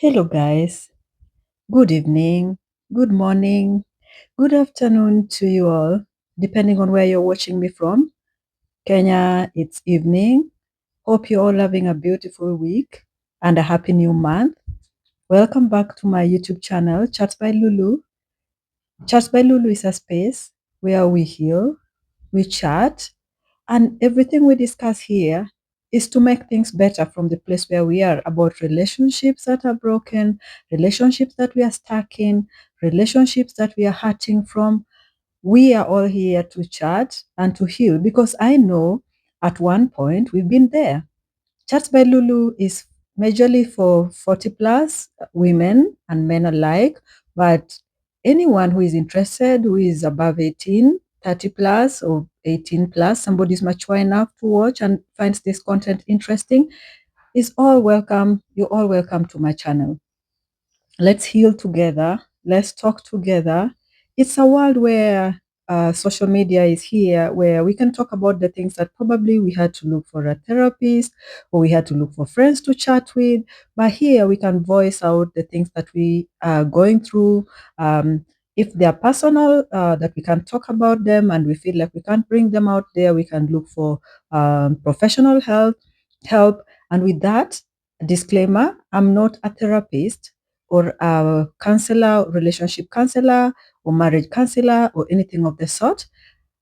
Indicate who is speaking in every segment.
Speaker 1: Hello, guys. Good evening, good morning, good afternoon to you all, depending on where you're watching me from. Kenya, it's evening. Hope you're all having a beautiful week and a happy new month. Welcome back to my YouTube channel, Chats by Lulu. Chats by Lulu is a space where we heal, we chat, and everything we discuss here is to make things better from the place where we are about relationships that are broken, relationships that we are stuck in, relationships that we are hurting from. We are all here to chat and to heal because I know at one point we've been there. Chats by Lulu is majorly for 40 plus women and men alike, but anyone who is interested, who is above 18, 30 plus, or 18 plus, somebody is mature enough to watch and finds this content interesting, is all welcome. You're all welcome to my channel. Let's heal together. Let's talk together. It's a world where social media is here, where we can talk about the things that probably we had to look for a therapist or we had to look for friends to chat with. But here we can voice out the things that we are going through. If they are personal, that we can talk about them and we feel like we can't bring them out there, we can look for professional help. And with that, disclaimer, I'm not a therapist or a counselor, relationship counselor, or marriage counselor, or anything of the sort.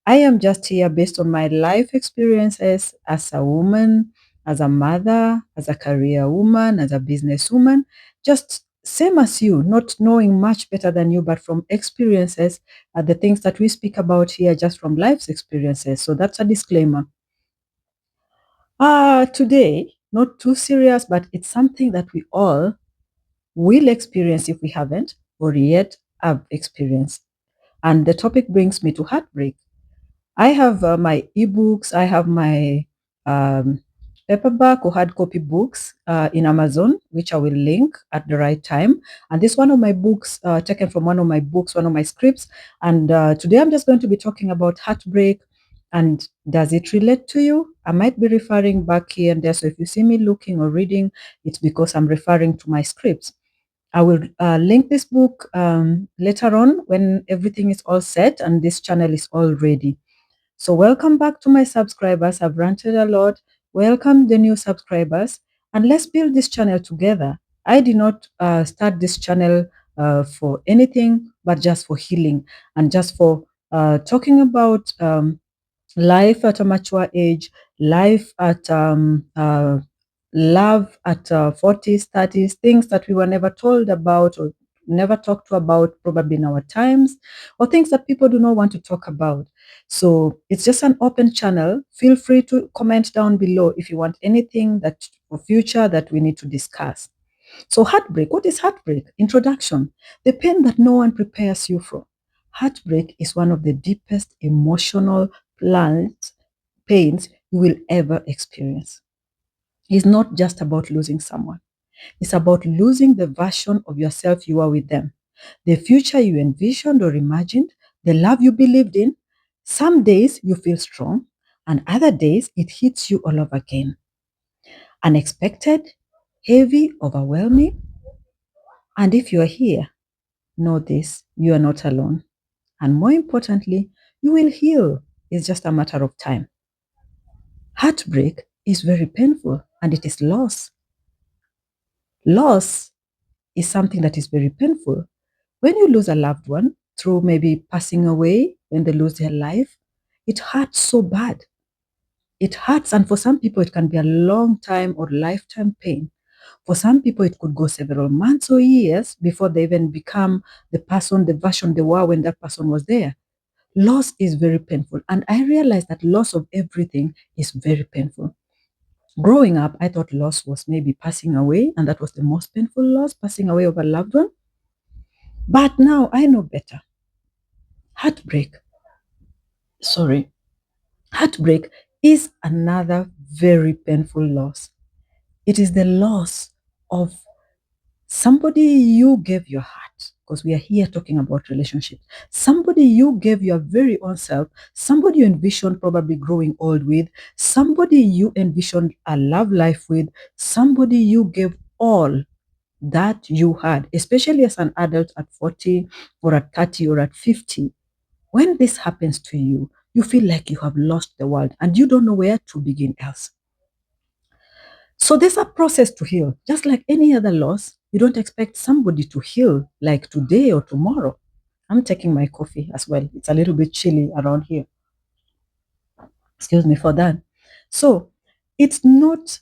Speaker 1: I am just here based on my life experiences as a woman, as a mother, as a career woman, as a businesswoman, just same as you, not knowing much better than you, but from experiences, the things that we speak about here, just from life's experiences. So that's a disclaimer. Today, not too serious, but it's something that we all will experience if we haven't or yet have experienced. And the topic brings me to heartbreak. I have my ebooks, I have my um, paperback or hard copy books in Amazon, which I will link at the right time. And this one of my books, taken from one of my books, one of my scripts. And today I'm just going to be talking about heartbreak. And does it relate to you? I might be referring back here and there. So if you see me looking or reading, it's because I'm referring to my scripts. I will link this book later on when everything is all set and this channel is all ready. So welcome back to my subscribers. I've ranted a lot. Welcome the new subscribers and let's build this channel together. I did not start this channel for anything but just for healing and just for talking about life at a mature age, life at love at 40s, 30s, things that we were never told about or never talked to about probably in our times, or things that people do not want to talk about. So it's just an open channel. Feel free to comment down below if you want anything that for future that we need to discuss. So heartbreak, what is heartbreak? Introduction, the pain that no one prepares you for. Heartbreak is one of the deepest emotional pains you will ever experience. It's not just about losing someone. It's about losing the version of yourself you are with them, the future you envisioned or imagined, the love you believed in. Some days you feel strong, and other days it hits you all over again. Unexpected, heavy, overwhelming. And if you are here, know this, you are not alone. And more importantly, you will heal. It's just a matter of time. Heartbreak is very painful and it is loss. Loss is something that is very painful. When you lose a loved one through maybe passing away, when they lose their life, it hurts so bad. It hurts, and for some people, it can be a long time or lifetime pain. For some people, it could go several months or years before they even become the person, the version they were when that person was there. Loss is very painful, and I realized that loss of everything is very painful. Growing up, I thought loss was maybe passing away, and that was the most painful loss, passing away of a loved one. But now I know better. Heartbreak, sorry, heartbreak is another very painful loss. It is the loss of somebody you gave your heart, because we are here talking about relationships. Somebody you gave your very own self, somebody you envisioned probably growing old with, somebody you envisioned a love life with, somebody you gave all. that you had, especially as an adult at 40 or at 30 or at 50. When this happens to you, you feel like you have lost the world and you don't know where to begin else. So there's a process to heal. Just like any other loss, you don't expect somebody to heal like today or tomorrow. I'm taking my coffee as well. It's a little bit chilly around here. Excuse me for that. So it's not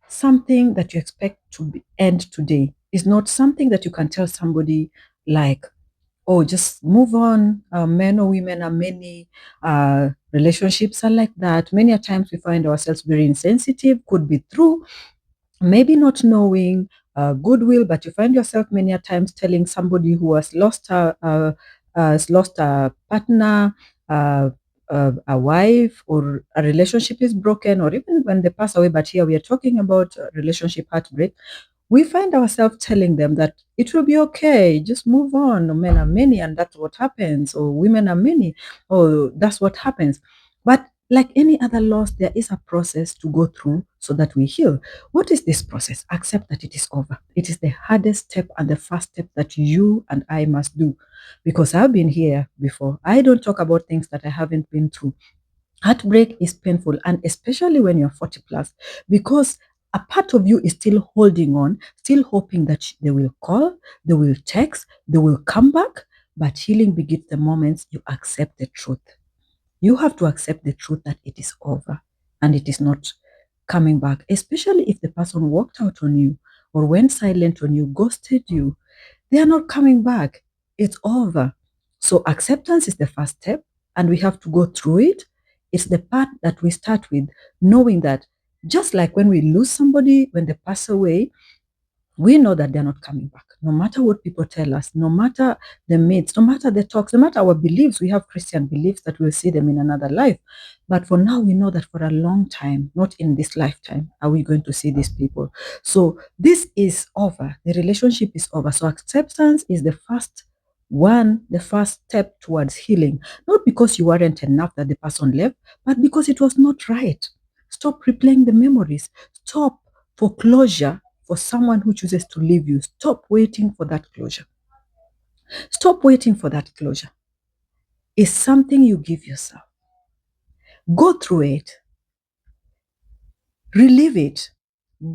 Speaker 1: something that you expect to end today. It's not something that you can tell somebody like, oh, just move on. Men or women are many. Relationships are like that. Many a times we find ourselves very insensitive. Could be true, maybe not knowing goodwill, but you find yourself many a times telling somebody who has lost a partner, a wife, or a relationship is broken, or even when they pass away. But here we are talking about relationship heartbreak. We find ourselves telling them that it will be okay, just move on. Men are many, and that's what happens. Or women are many, or that's what happens. But like any other loss, there is a process to go through so that we heal. What is this process? Accept that it is over. It is the hardest step and the first step that you and I must do. Because I've been here before. I don't talk about things that I haven't been through. Heartbreak is painful, and especially when you're 40 plus, because a part of you is still holding on, still hoping that they will call, they will text, they will come back. But healing begins the moment you accept the truth. You have to accept the truth that it is over and it is not coming back, especially if the person walked out on you or went silent on you, ghosted you. They are not coming back. It's over. So acceptance is the first step, and we have to go through it. It's the part that we start with, knowing that just like when we lose somebody, when they pass away, we know that they're not coming back. No matter what people tell us, no matter the myths, no matter the talks, no matter our beliefs, we have Christian beliefs that we'll see them in another life. But for now, we know that for a long time, not in this lifetime, are we going to see these people. So this is over. The relationship is over. So acceptance is the first step towards healing. Not because you weren't enough that the person left, but because it was not right. Stop replaying the memories. Stop for closure for someone who chooses to leave you. Stop waiting for that closure. Stop waiting for that closure. It's something you give yourself. Go through it, relive it,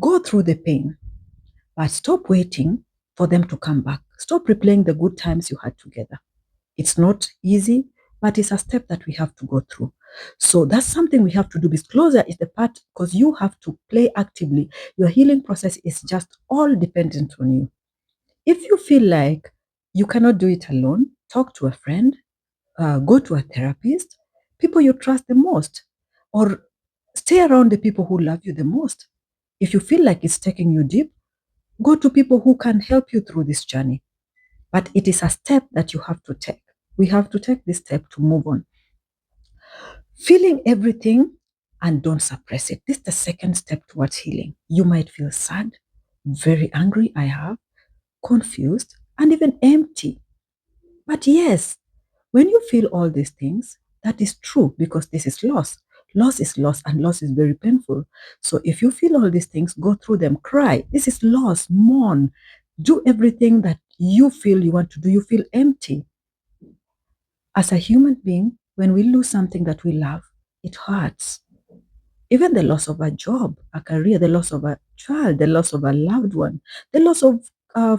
Speaker 1: go through the pain, but stop waiting for them to come back. Stop replaying the good times you had together. It's not easy, but it's a step that we have to go through. So that's something we have to do. Because closure is the part, because you have to play actively. Your healing process is just all dependent on you. If you feel like you cannot do it alone, talk to a friend, go to a therapist, people you trust the most, or stay around the people who love you the most. If you feel like it's taking you deep, go to people who can help you through this journey. But it is a step that you have to take. We have to take this step to move on. Feeling everything and don't suppress it. This is the second step towards healing. You might feel sad, very angry, I have, confused, and even empty. But yes, when you feel all these things, that is true because this is loss. Loss is loss and loss is very painful. So if you feel all these things, go through them, cry. This is loss, mourn, do everything that you feel you want to do. You feel empty. As a human being, when we lose something that we love, it hurts. Even the loss of a job, a career, the loss of a child, the loss of a loved one, the loss of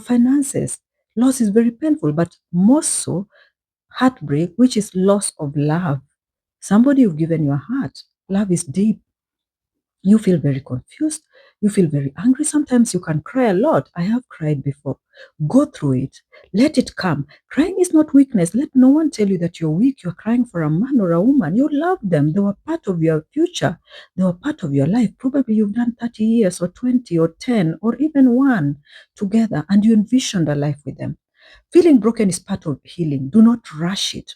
Speaker 1: finances. Loss is very painful, but most so heartbreak, which is loss of love. Somebody you've given your heart. Love is deep. You feel very confused. You feel very angry. Sometimes you can cry a lot. I have cried before. Go through it. Let it come. Crying is not weakness. Let no one tell you that you're weak. You're crying for a man or a woman. You love them. They were part of your future. They were part of your life. Probably you've done 30 years or 20 or 10 or even one together and you envisioned a life with them. Feeling broken is part of healing. Do not rush it.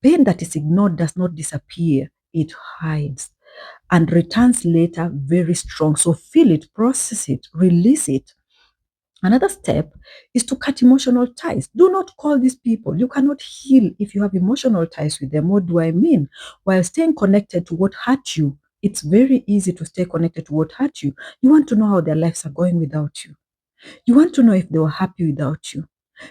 Speaker 1: Pain that is ignored does not disappear. It hides and returns later very strong. So feel it, process it, release it. Another step is to cut emotional ties. Do not call these people. You cannot heal if you have emotional ties with them. What do I mean? While staying connected to what hurt you, it's very easy to stay connected to what hurt you. You want to know how their lives are going without you. You want to know if they were happy without you.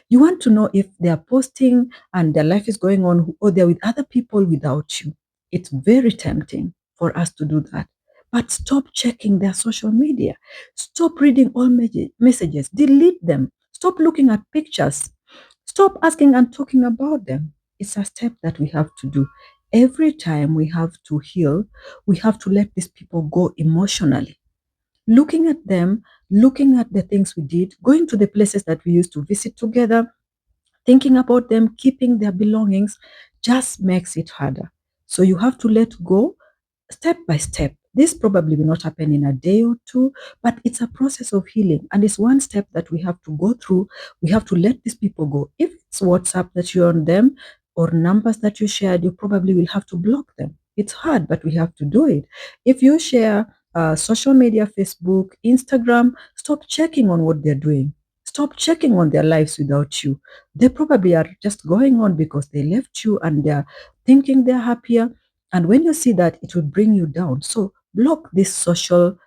Speaker 1: You want to know if they are posting and their life is going on or they're with other people without you. It's very tempting for us to do that. But stop checking their social media. Stop reading all messages. Delete them. Stop looking at pictures. Stop asking and talking about them. It's a step that we have to do. Every time we have to heal, we have to let these people go emotionally. Looking at them, looking at the things we did, going to the places that we used to visit together, thinking about them, keeping their belongings just makes it harder. So you have to let go step by step. This probably will not happen in a day or two, but it's a process of healing. And it's one step that we have to go through. We have to let these people go. If it's WhatsApp that you're on them or numbers that you shared, you probably will have to block them. It's hard, but we have to do it. If you share social media, Facebook, Instagram, stop checking on what they're doing. Stop checking on their lives without you. They probably are just going on because they left you and they're thinking they're happier, and when you see that, it will bring you down. So block these social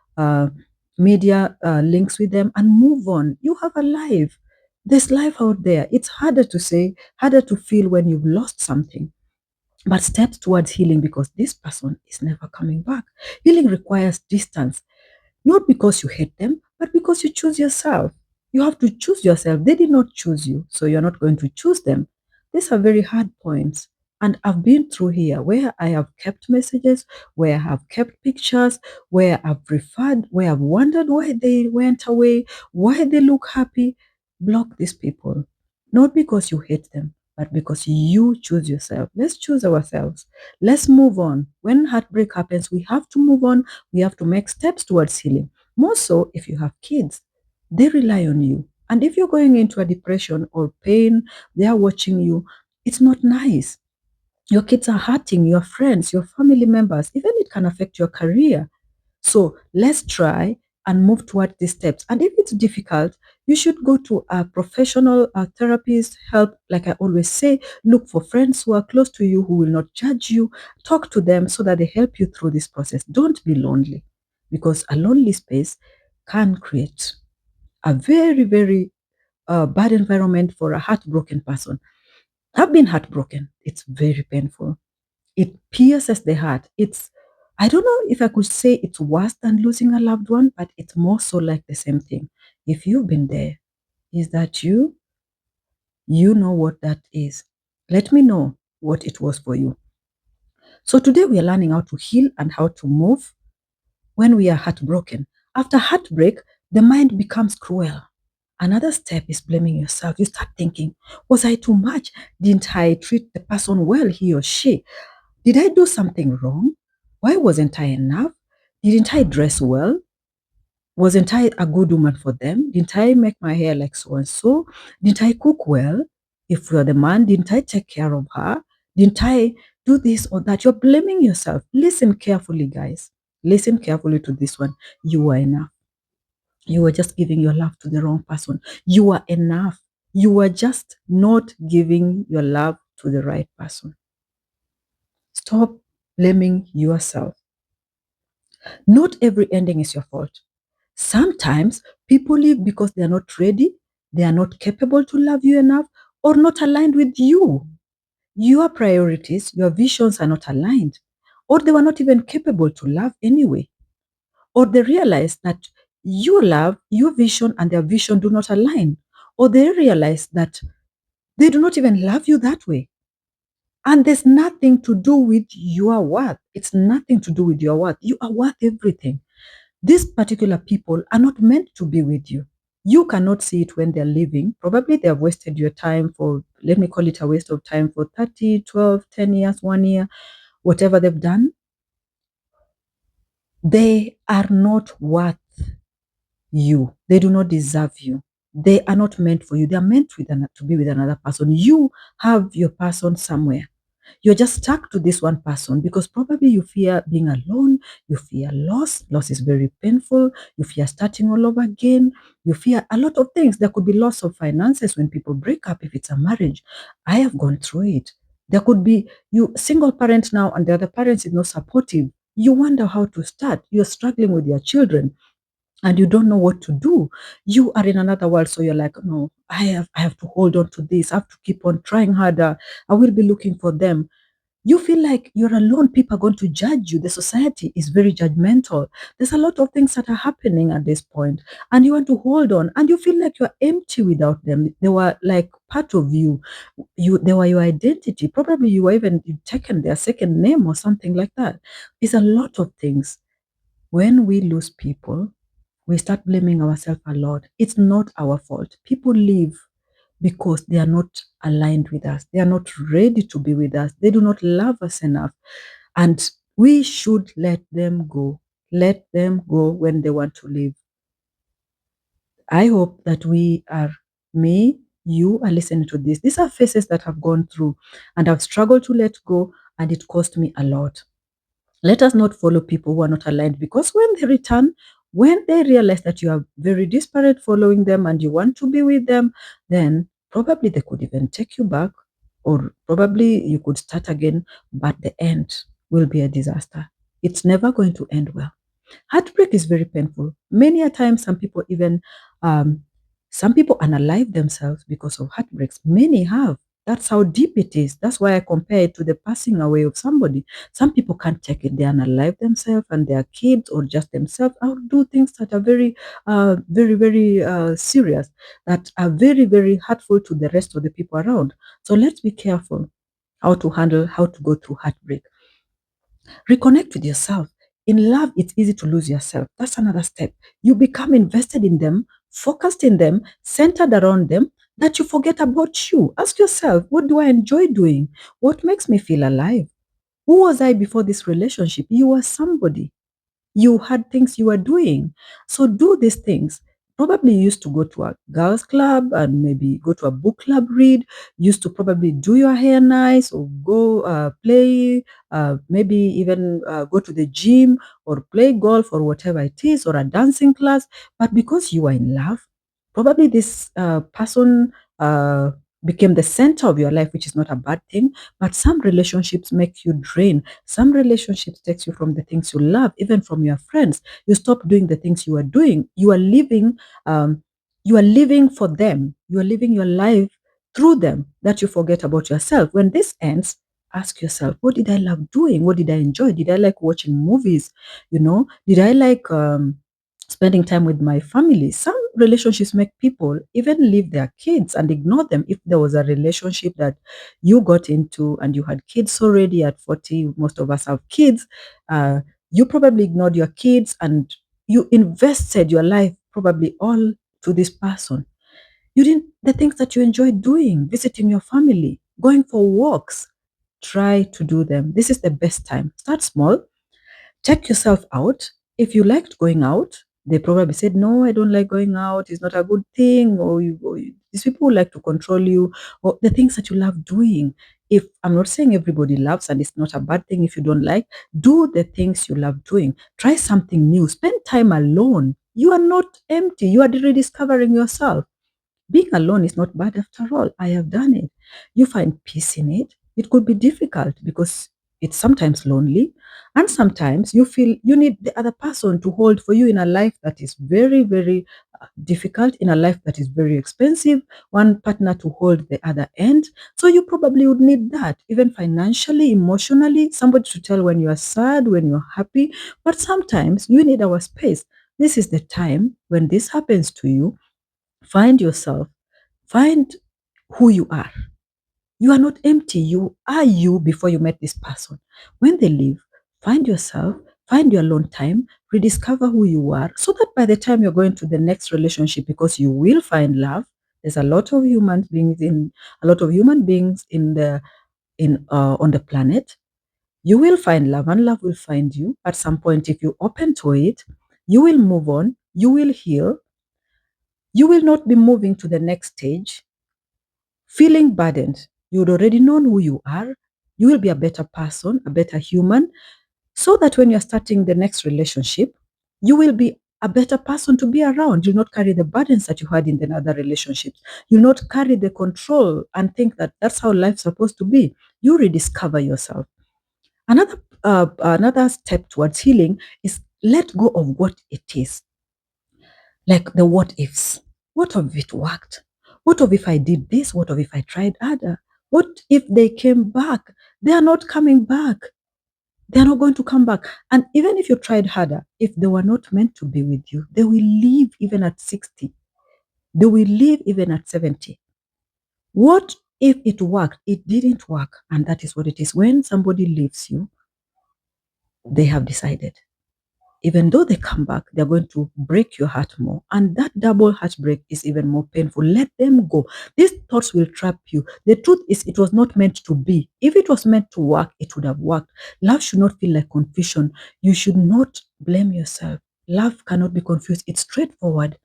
Speaker 1: media links with them and move on. You have a life. There's life out there. It's harder to say, harder to feel when you've lost something. But steps towards healing, because this person is never coming back. Healing requires distance. Not because you hate them, but because you choose yourself. You have to choose yourself. They did not choose you, so you're not going to choose them. These are very hard points. And I've been through here where I have kept messages, where I have kept pictures, where I've referred, where I've wondered why they went away, why they look happy. Block these people. Not because you hate them, but because you choose yourself. Let's choose ourselves. Let's move on. When heartbreak happens, we have to move on. We have to make steps towards healing. More so if you have kids, they rely on you. And if you're going into a depression or pain, they are watching you. It's not nice. Your kids are hurting, your friends, your family members, even it can affect your career. So let's try and move toward these steps. And if it's difficult, you should go to a professional therapist, help. Like I always say, look for friends who are close to you, who will not judge you. Talk to them so that they help you through this process. Don't be lonely, because a lonely space can create a very, very bad environment for a heartbroken person. I've been heartbroken. It's very painful. It pierces the heart. I don't know if I could say it's worse than losing a loved one, but it's more so like the same thing. If you've been there, is that you? You know what that is. Let me know what it was for you. So today we are learning how to heal and how to move when we are heartbroken. After heartbreak, the mind becomes cruel. Another step is blaming yourself. You start thinking, was I too much? Didn't I treat the person well, he or she? Did I do something wrong? Why wasn't I enough? Didn't I dress well? Wasn't I a good woman for them? Didn't I make my hair like so and so? Didn't I cook well? If you're the man, didn't I take care of her? Didn't I do this or that? You're blaming yourself. Listen carefully, guys. Listen carefully to this one. You are enough. You were just giving your love to the wrong person. You are enough. You were just not giving your love to the right person. Stop blaming yourself. Not every ending is your fault. Sometimes people leave because they are not ready, they are not capable to love you enough, or not aligned with you. Your priorities, your visions are not aligned, or they were not even capable to love anyway, or they realize that your love, your vision, and their vision do not align, or they realize that they do not even love you that way. And there's nothing to do with your worth. It's nothing to do with your worth. You are worth everything. These particular people are not meant to be with you. You cannot see it when they're leaving. Probably they have wasted your time for, let me call it a waste of time for 30, 12, 10 years, 1 year, whatever they've done. They are not worth you. They do not deserve you. They are not meant for you. They are meant to be with another person. You have your person somewhere. You're just stuck to this one person because probably you fear being alone, you fear loss. Loss is very painful. You fear starting all over again. You fear a lot of things. There could be loss of finances when people break up if it's a marriage. I have gone through it. There could be you single parent now and the other parent is not supportive. You wonder how to start. You're struggling with your children. and you don't know what to do. You are in another world, so you're like, no, I have to hold on to this. I have to keep on trying harder. I will be looking for them. You feel like you're alone. People are going to judge you. The society is very judgmental. There's a lot of things that are happening at this point, and you want to hold on, and you feel like you're empty without them. They were like part of you. They were your identity. Probably you were even you've taken their second name or something like that. It's a lot of things. When we lose people, we start blaming ourselves a lot. It's not our fault. People leave because they are not aligned with us. They are not ready to be with us. They do not love us enough. And we should let them go. Let them go when they want to leave. I hope that we are, me, you are listening to this. These are phases that I've gone through and I've struggled to let go, and it cost me a lot. Let us not follow people who are not aligned, because when they return, when they realize that you are very desperate following them and you want to be with them, then probably they could even take you back, or probably you could start again, but the end will be a disaster. It's never going to end well. Heartbreak is very painful. Many a time, um, some people unalive themselves because of heartbreaks. Many have. That's how deep it is. That's why I compare it to the passing away of somebody. Some people can't take it. They unalive themselves and their kids or just themselves out do things that are very serious, that are very, very hurtful to the rest of the people around. So let's be careful how to go through heartbreak. Reconnect with yourself. In love, it's easy to lose yourself. That's another step. You become invested in them, focused in them, centered around them, that you forget about you. Ask yourself, what do I enjoy doing? What makes me feel alive? Who was I before this relationship? You were somebody. You had things you were doing. So do these things. Probably you used to go to a girls' club and maybe go to a book club read. Used to probably do your hair nice or go play, maybe even go to the gym or play golf or whatever it is, or a dancing class. But because you are in love, probably this person became the center of your life, which is not a bad thing. But some relationships make you drain. Some relationships takes you from the things you love, even from your friends. You stop doing the things you are doing. Um, you are living for them. You are living your life through them, that you forget about yourself. When this ends, ask yourself, what did I love doing? What did I enjoy? Did I like watching movies? Did I like spending time with my family? Some relationships make people even leave their kids and ignore them. If there was a relationship that you got into and you had kids already at 40, most of us have kids, uh, you probably ignored your kids and you invested your life probably all to this person. You didn't, the things that you enjoy doing, visiting your family, going for walks, try to do them. This is the best time. Start small. Check yourself out. If you liked going out, they probably said, no, I don't like going out. It's not a good thing. These people who like to control you, or the things that you love doing. If I'm not saying everybody loves, and it's not a bad thing if you don't like, do the things you love doing. Try something new. Spend time alone. You are not empty. You are rediscovering yourself. Being alone is not bad after all. I have done it. You find peace in it. It could be difficult because it's sometimes lonely, and sometimes you feel you need the other person to hold for you in a life that is very, very difficult, in a life that is very expensive, one partner to hold the other end. So you probably would need that, even financially, emotionally, somebody to tell when you are sad, when you're happy. But sometimes you need our space. This is the time when this happens to you. Find yourself. Find who you are. You are not empty. You are you before you met this person. When they leave, find yourself, find your alone time, rediscover who you are, so that by the time you're going to the next relationship, because you will find love. There's a lot of human beings in on the planet. You will find love, and love will find you at some point. If you open to it, you will move on, you will heal, you will not be moving to the next stage feeling burdened. You would already know who you are. You will be a better person, a better human, so that when you're starting the next relationship, you will be a better person to be around. You'll not carry the burdens that you had in the other relationships. You'll not carry the control and think that that's how life's supposed to be. You rediscover yourself. Another step towards healing is let go of what it is. Like the what ifs. What if it worked? What if I did this? What if I tried harder? What if they came back? They are not coming back. They are not going to come back. And even if you tried harder, if they were not meant to be with you, they will leave even at 60. They will leave even at 70. What if it worked? It didn't work. And that is what it is. When somebody leaves you, they have decided. Even though they come back, they're going to break your heart more. And that double heartbreak is even more painful. Let them go. These thoughts will trap you. The truth is, it was not meant to be. If it was meant to work, it would have worked. Love should not feel like confusion. You should not blame yourself. Love cannot be confused. It's straightforward.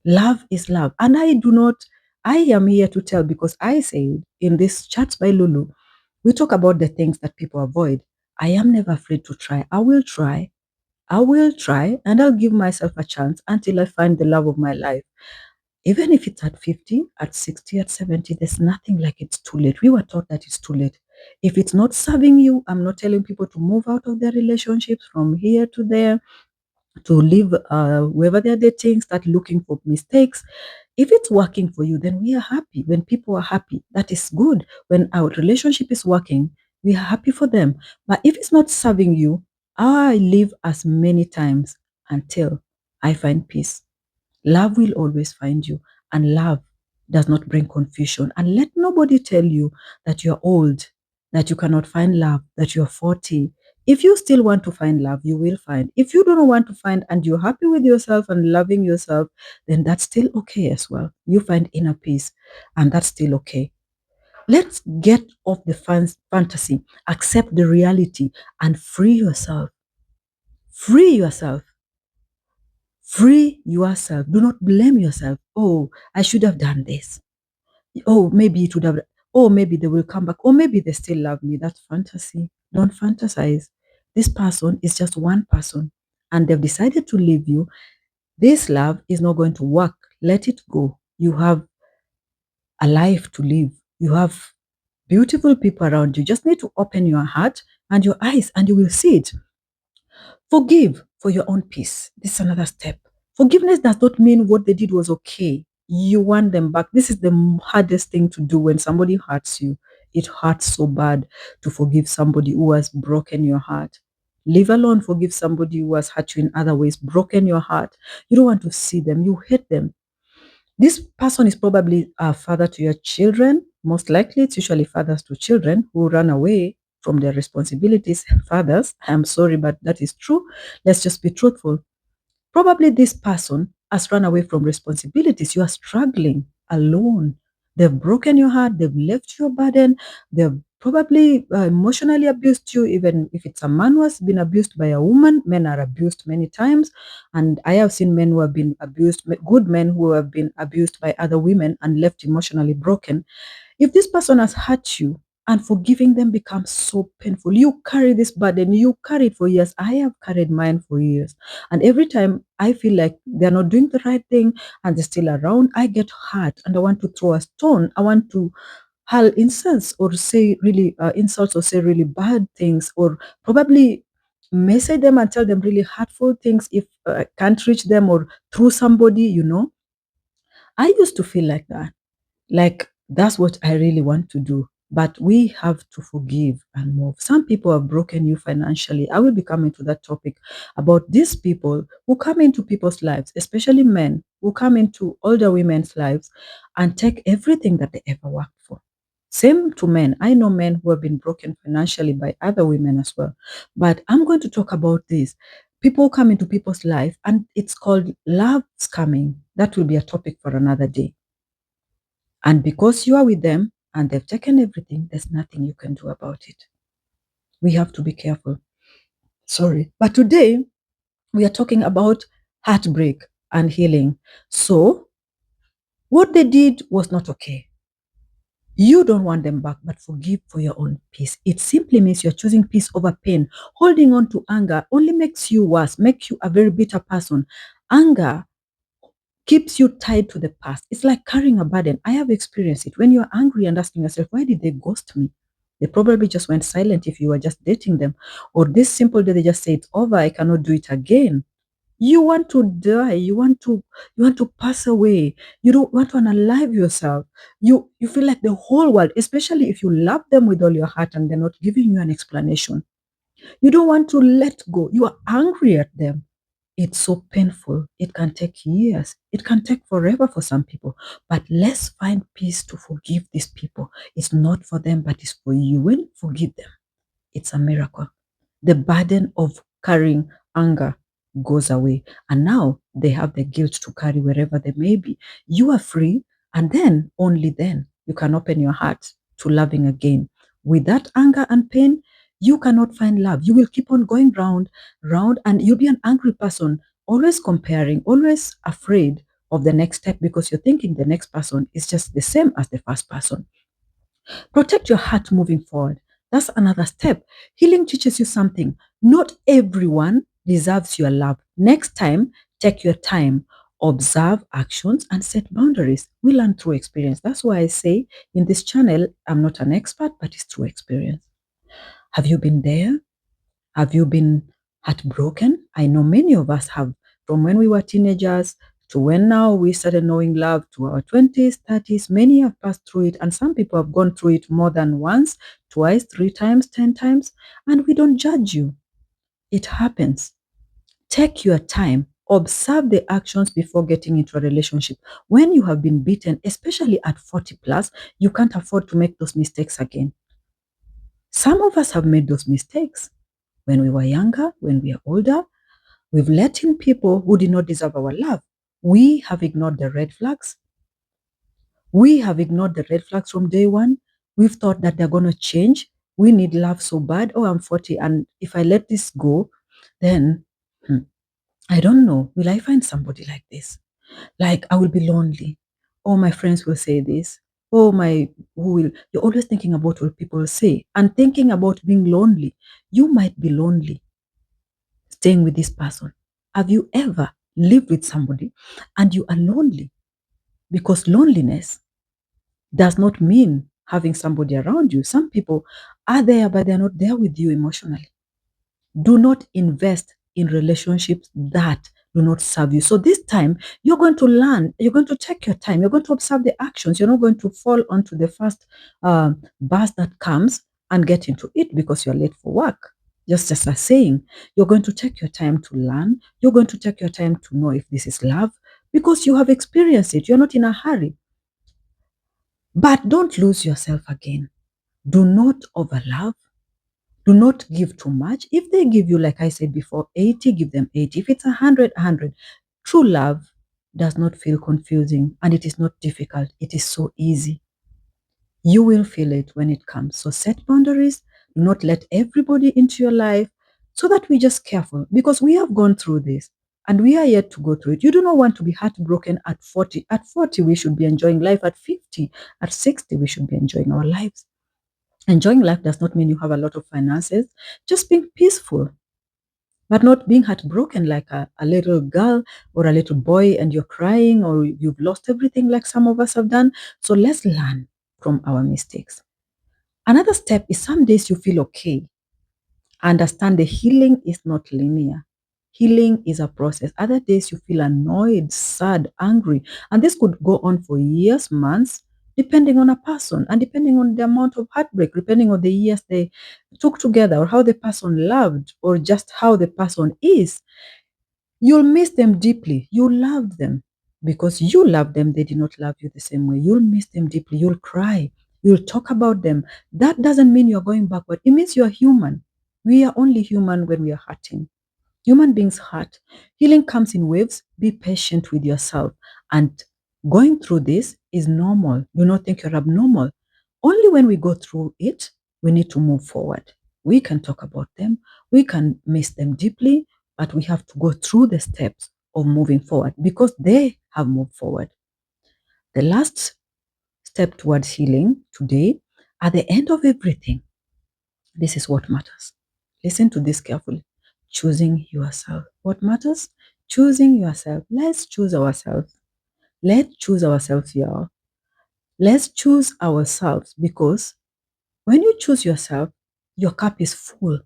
Speaker 1: Love is love. And I am here to tell because I said in this Chats by Lulu, we talk about the things that people avoid. I am never afraid to try. I will try. I will try and I'll give myself a chance until I find the love of my life. Even if it's at 50, at 60, at 70, there's nothing like it's too late. We were taught that it's too late. If it's not serving you, I'm not telling people to move out of their relationships from here to there, to leave whoever they're dating, start looking for mistakes. If it's working for you, then we are happy. When people are happy, that is good. When our relationship is working, we are happy for them. But if it's not serving you, I live as many times until I find peace. Love will always find you, and love does not bring confusion. And let nobody tell you that you're old, that you cannot find love, that you're 40. If you still want to find love, you will find. If you don't want to find and you're happy with yourself and loving yourself, then that's still okay as well. You find inner peace, and that's still okay. Let's get off the fantasy, accept the reality, and free yourself. Free yourself. Free yourself. Do not blame yourself. Oh, I should have done this. Oh, maybe it would have. Oh, maybe they will come back. Oh, maybe they still love me. That's fantasy. Don't fantasize. This person is just one person and they've decided to leave you. This love is not going to work. Let it go. You have a life to live. You have beautiful people around you. Just need to open your heart and your eyes and you will see it. Forgive for your own peace. This is another step. Forgiveness does not mean what they did was okay. You want them back. This is the hardest thing to do when somebody hurts you. It hurts so bad to forgive somebody who has broken your heart. Leave alone, forgive somebody who has hurt you in other ways, broken your heart. You don't want to see them, you hate them. This person is probably a father to your children. Most likely, it's usually fathers to children who run away from their responsibilities. Fathers, I'm sorry, but that is true. Let's just be truthful. Probably this person has run away from responsibilities. You are struggling alone. They've broken your heart. They've left you a burden. They've probably emotionally abused you. Even if it's a man who has been abused by a woman, men are abused many times. And I have seen men who have been abused, good men who have been abused by other women and left emotionally broken. If this person has hurt you and forgiving them becomes so painful, you carry this burden, you carry it for years. I have carried mine for years. And every time I feel like they're not doing the right thing and they're still around, I get hurt and I want to throw a stone. I want to hurl insults or say really insults or say really bad things or probably message them and tell them really hurtful things if I can't reach them or through somebody. I used to feel like that. Like, that's what I really want to do. But we have to forgive and move. Some people have broken you financially. I will be coming to that topic about these people who come into people's lives, especially men who come into older women's lives and take everything that they ever worked for. Same to men. I know men who have been broken financially by other women as well. But I'm going to talk about this. People come into people's life and it's called love scamming. That will be a topic for another day. And because you are with them and they've taken everything, there's nothing you can do about it. We have to be careful. Sorry. But today, we are talking about heartbreak and healing. So, what they did was not okay. You don't want them back, but forgive for your own peace. It simply means you're choosing peace over pain. Holding on to anger only makes you worse, makes you a very bitter person. Anger keeps you tied to the past. It's like carrying a burden. I have experienced it. When you're angry and asking yourself, why did they ghost me? They probably just went silent if you were just dating them. Or this simple day, they just say, it's over, I cannot do it again. You want to die. You want to pass away. You don't want to unalive yourself. You feel like the whole world, especially if you love them with all your heart and they're not giving you an explanation. You don't want to let go. You are angry at them. It's so painful. It can take years. It can take forever for some people. But let's find peace to forgive these people. It's not for them, but it's for you. When you forgive them, it's a miracle. The burden of carrying anger goes away. And now they have the guilt to carry wherever they may be. You are free, and then, only then, you can open your heart to loving again. With that anger and pain, you cannot find love. You will keep on going round, round, and you'll be an angry person, always comparing, always afraid of the next step because you're thinking the next person is just the same as the first person. Protect your heart moving forward. That's another step. Healing teaches you something. Not everyone deserves your love. Next time, take your time, observe actions, and set boundaries. We learn through experience. That's why I say in this channel, I'm not an expert, but it's through experience. Have you been there? Have you been heartbroken? I know many of us have, from when we were teenagers to when now we started knowing love to our 20s, 30s. Many have passed through it, and some people have gone through it more than once, twice, 3 times, 10 times, and we don't judge you. It happens. Take your time. Observe the actions before getting into a relationship. When you have been beaten, especially at 40 plus, you can't afford to make those mistakes again. Some of us have made those mistakes when we were younger, when we are older. We've let in people who did not deserve our love. We have ignored the red flags. We have ignored the red flags from day one. We've thought that they're going to change. We need love so bad. Oh, I'm 40, and if I let this go, then I don't know. Will I find somebody like this? Like, I will be lonely. All my friends will say this. Oh, who will, you're always thinking about what people say and thinking about being lonely. You might be lonely staying with this person. Have you ever lived with somebody and you are lonely? Because loneliness does not mean having somebody around you. Some people are there, but they're not there with you emotionally. Do not invest in relationships that do not serve you. So this time, you're going to learn, you're going to take your time, you're going to observe the actions. You're not going to fall onto the first bus that comes and get into it because you're late for work. Just as saying, you're going to take your time to learn. You're going to take your time to know if this is love because you have experienced it. You're not in a hurry. But don't lose yourself again. Do not overlove. Do not give too much. If they give you, like I said before, 80, give them 80. If it's 100, 100. True love does not feel confusing and it is not difficult. It is so easy. You will feel it when it comes. So set boundaries. Do not let everybody into your life so that we're just careful because we have gone through this and we are yet to go through it. You do not want to be heartbroken at 40. At 40, we should be enjoying life. At 50, at 60, we should be enjoying our lives. Enjoying life does not mean you have a lot of finances, just being peaceful, but not being heartbroken like a little girl or a little boy and you're crying or you've lost everything like some of us have done. So let's learn from our mistakes. Another step is some days you feel okay. Understand the healing is not linear. Healing is a process. Other days you feel annoyed, sad, angry, and this could go on for years, months, depending on a person and depending on the amount of heartbreak, depending on the years they took together or how the person loved or just how the person is. You'll miss them deeply. You loved them because you love them. They did not love you the same way. You'll miss them deeply. You'll cry. You'll talk about them. That doesn't mean you're going backward. It means you're human. We are only human when we are hurting. Human beings hurt. Healing comes in waves. Be patient with yourself. And going through this is normal. Do not think you're abnormal. Only when we go through it, we need to move forward. We can talk about them. We can miss them deeply, but we have to go through the steps of moving forward because they have moved forward. The last step towards healing today, at the end of everything, this is what matters. Listen to this carefully. Choosing yourself. What matters? Choosing yourself. Let's choose ourselves. Let's choose ourselves, y'all. Let's choose ourselves because when you choose yourself, your cup is full.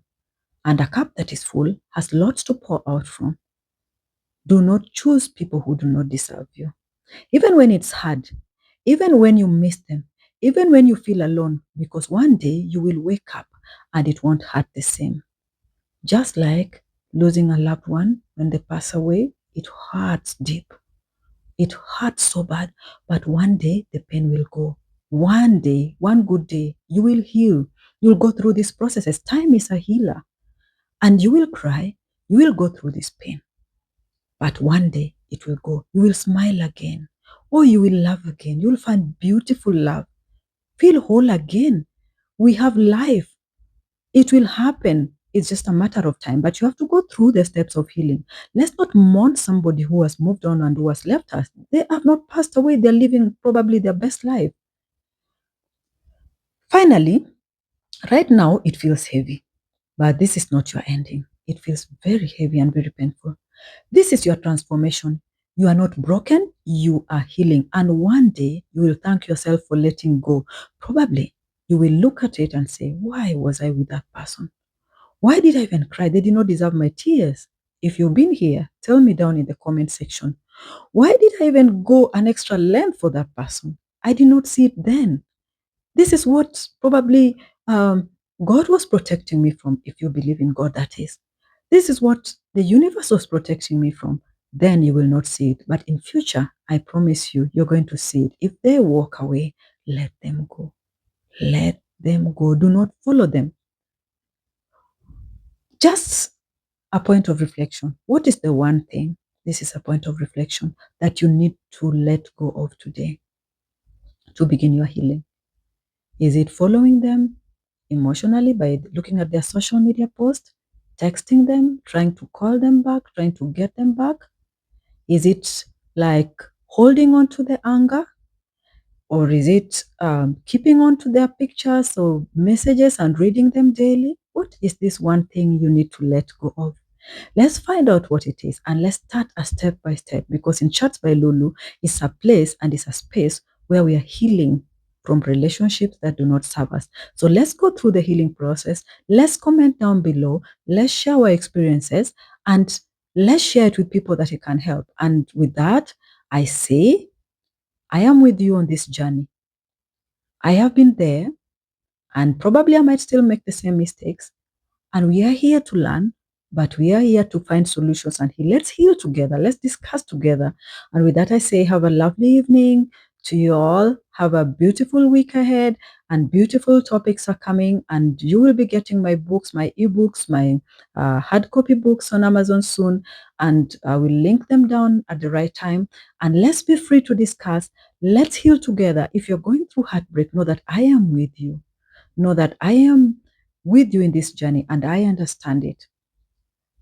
Speaker 1: And a cup that is full has lots to pour out from. Do not choose people who do not deserve you. Even when it's hard, even when you miss them, even when you feel alone, because one day you will wake up and it won't hurt the same. Just like losing a loved one when they pass away, it hurts deep. It hurts so bad, but one day the pain will go. One day, one good day, you will heal. You'll go through these processes. Time is a healer, and you will cry. You will go through this pain, but one day it will go. You will smile again, or you will love again. You will find beautiful love, feel whole again. We have life. It will happen. It's just a matter of time, but you have to go through the steps of healing. Let's not mourn somebody who has moved on and who has left us. They have not passed away. They're living probably their best life. Finally, right now it feels heavy, but this is not your ending. It feels very heavy and very painful. This is your transformation. You are not broken, you are healing. And one day you will thank yourself for letting go. Probably you will look at it and say, why was I with that person? Why did I even cry? They did not deserve my tears. If you've been here, tell me down in the comment section. Why did I even go an extra length for that person? I did not see it then. This is what probably God was protecting me from, if you believe in God, that is. This is what the universe was protecting me from. Then you will not see it. But in future, I promise you, you're going to see it. If they walk away, let them go. Let them go. Do not follow them. Just a point of reflection. What is the one thing, this is a point of reflection, that you need to let go of today to begin your healing? Is it following them emotionally by looking at their social media posts, texting them, trying to call them back, trying to get them back? Is it like holding on to the anger? Or is it keeping on to their pictures or messages and reading them daily? What is this one thing you need to let go of? Let's find out what it is and let's start a step by step, because in Chats by Lulu is a place and it's a space where we are healing from relationships that do not serve us. So let's go through the healing process. Let's comment down below. Let's share our experiences and let's share it with people that it can help. And with that, I say, I am with you on this journey. I have been there and probably I might still make the same mistakes. And we are here to learn, but we are here to find solutions and heal. Let's heal together. Let's discuss together. And with that, I say, have a lovely evening to you all. Have a beautiful week ahead, and beautiful topics are coming. And you will be getting my books, my ebooks, my hard copy books on Amazon soon. And I will link them down at the right time. And let's be free to discuss. Let's heal together. If you're going through heartbreak, know that I am with you. Know that I am with you in this journey and I understand it.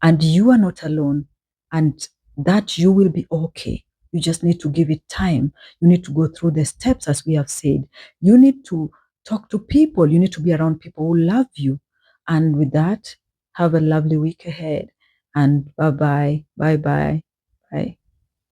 Speaker 1: And you are not alone. And that you will be okay. You just need to give it time. You need to go through the steps, as we have said. You need to talk to people. You need to be around people who love you. And with that, have a lovely week ahead. And bye bye. Bye bye. Bye.